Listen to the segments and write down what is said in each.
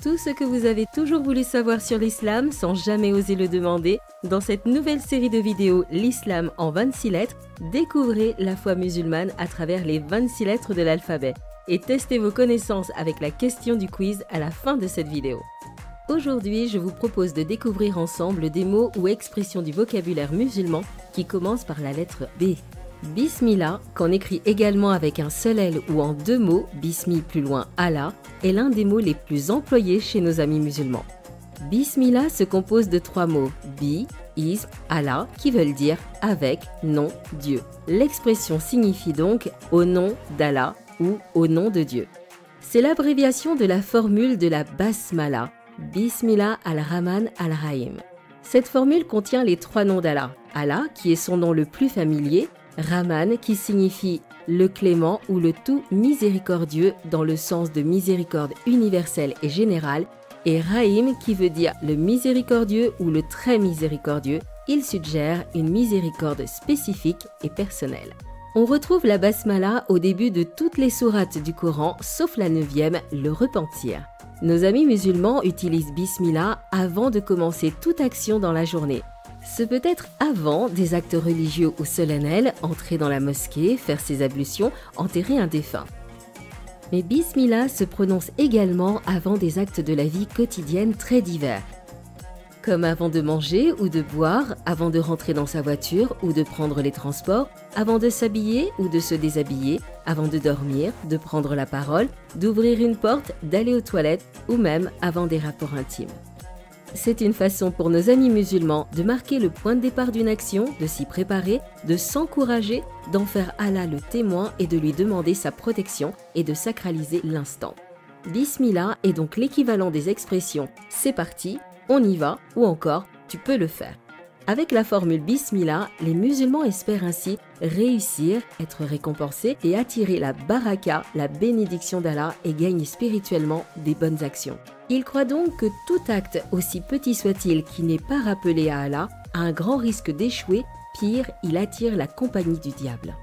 Tout ce que vous avez toujours voulu savoir sur l'islam sans jamais oser le demander, dans cette nouvelle série de vidéos L'islam en 26 lettres, découvrez la foi musulmane à travers les 26 lettres de l'alphabet et testez vos connaissances avec la question du quiz à la fin de cette vidéo. Aujourd'hui, je vous propose de découvrir ensemble des mots ou expressions du vocabulaire musulman qui commencent par la lettre B. Bismillah, qu'on écrit également avec un seul L ou en deux mots, Bismi plus loin Allah, est l'un des mots les plus employés chez nos amis musulmans. Bismillah se compose de trois mots, Bi, Ism, Allah, qui veulent dire avec, nom, Dieu. L'expression signifie donc au nom d'Allah ou au nom de Dieu. C'est l'abréviation de la formule de la Basmala, Bismillah al-Rahman al-Rahim. Cette formule contient les trois noms d'Allah. Allah, qui est son nom le plus familier, Rahman, qui signifie le clément ou le tout miséricordieux dans le sens de miséricorde universelle et générale, et Rahim, qui veut dire le miséricordieux ou le très miséricordieux. Il suggère une miséricorde spécifique et personnelle. On retrouve la basmala au début de toutes les sourates du Coran, sauf la 9e, le repentir. Nos amis musulmans utilisent Bismillah avant de commencer toute action dans la journée. Ce peut être avant des actes religieux ou solennels, entrer dans la mosquée, faire ses ablutions, enterrer un défunt. Mais Bismillah se prononce également avant des actes de la vie quotidienne très divers, comme avant de manger ou de boire, avant de rentrer dans sa voiture ou de prendre les transports, avant de s'habiller ou de se déshabiller, avant de dormir, de prendre la parole, d'ouvrir une porte, d'aller aux toilettes ou même avant des rapports intimes. C'est une façon pour nos amis musulmans de marquer le point de départ d'une action, de s'y préparer, de s'encourager, d'en faire Allah le témoin et de lui demander sa protection et de sacraliser l'instant. Bismillah est donc l'équivalent des expressions « c'est parti », « on y va » ou encore « tu peux le faire ». Avec la formule Bismillah, les musulmans espèrent ainsi réussir, être récompensés et attirer la baraka, la bénédiction d'Allah et gagner spirituellement des bonnes actions. Ils croient donc que tout acte, aussi petit soit-il qui n'est pas rappelé à Allah, a un grand risque d'échouer, pire, il attire la compagnie du diable.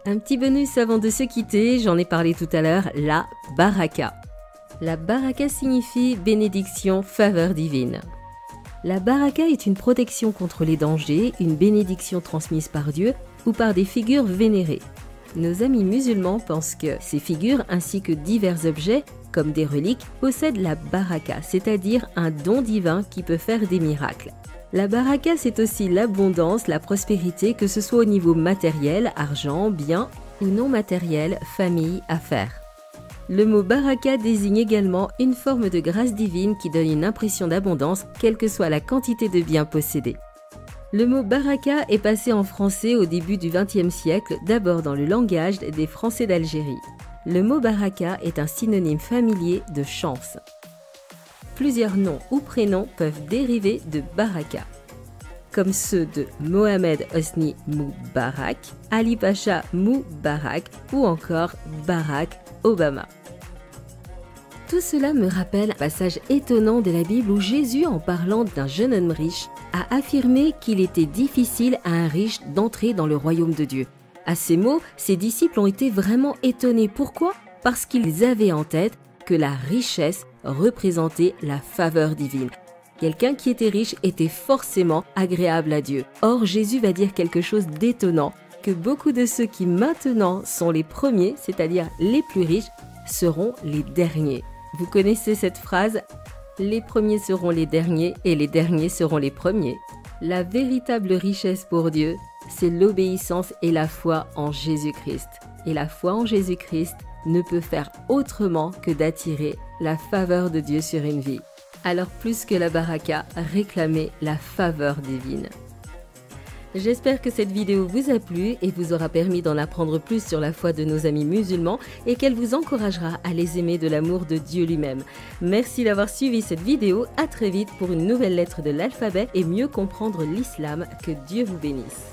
Un petit bonus avant de se quitter, j'en ai parlé tout à l'heure, la baraka. La baraka signifie bénédiction, faveur divine. La baraka est une protection contre les dangers, une bénédiction transmise par Dieu ou par des figures vénérées. Nos amis musulmans pensent que ces figures ainsi que divers objets, comme des reliques, possèdent la baraka, c'est-à-dire un don divin qui peut faire des miracles. La baraka, c'est aussi l'abondance, la prospérité, que ce soit au niveau matériel, argent, biens, ou non matériel, famille, affaires. Le mot baraka désigne également une forme de grâce divine qui donne une impression d'abondance, quelle que soit la quantité de biens possédés. Le mot baraka est passé en français au début du XXe siècle, d'abord dans le langage des Français d'Algérie. Le mot baraka est un synonyme familier de chance. Plusieurs noms ou prénoms peuvent dériver de baraka, comme ceux de Mohamed Hosni Moubarak, Ali Pacha Moubarak ou encore Barack Obama. Tout cela me rappelle un passage étonnant de la Bible où Jésus, en parlant d'un jeune homme riche, a affirmé qu'il était difficile à un riche d'entrer dans le royaume de Dieu. À ces mots, ses disciples ont été vraiment étonnés. Pourquoi ? Parce qu'ils avaient en tête que la richesse représentait la faveur divine. Quelqu'un qui était riche était forcément agréable à Dieu. Or, Jésus va dire quelque chose d'étonnant, que beaucoup de ceux qui maintenant sont les premiers, c'est-à-dire les plus riches, seront les derniers. Vous connaissez cette phrase ? Les premiers seront les derniers et les derniers seront les premiers. La véritable richesse pour Dieu, c'est l'obéissance et la foi en Jésus-Christ. Et la foi en Jésus-Christ ne peut faire autrement que d'attirer la faveur de Dieu sur une vie. Alors plus que la baraka, réclamez la faveur divine. J'espère que cette vidéo vous a plu et vous aura permis d'en apprendre plus sur la foi de nos amis musulmans et qu'elle vous encouragera à les aimer de l'amour de Dieu lui-même. Merci d'avoir suivi cette vidéo, à très vite pour une nouvelle lettre de l'alphabet et mieux comprendre l'islam. Que Dieu vous bénisse.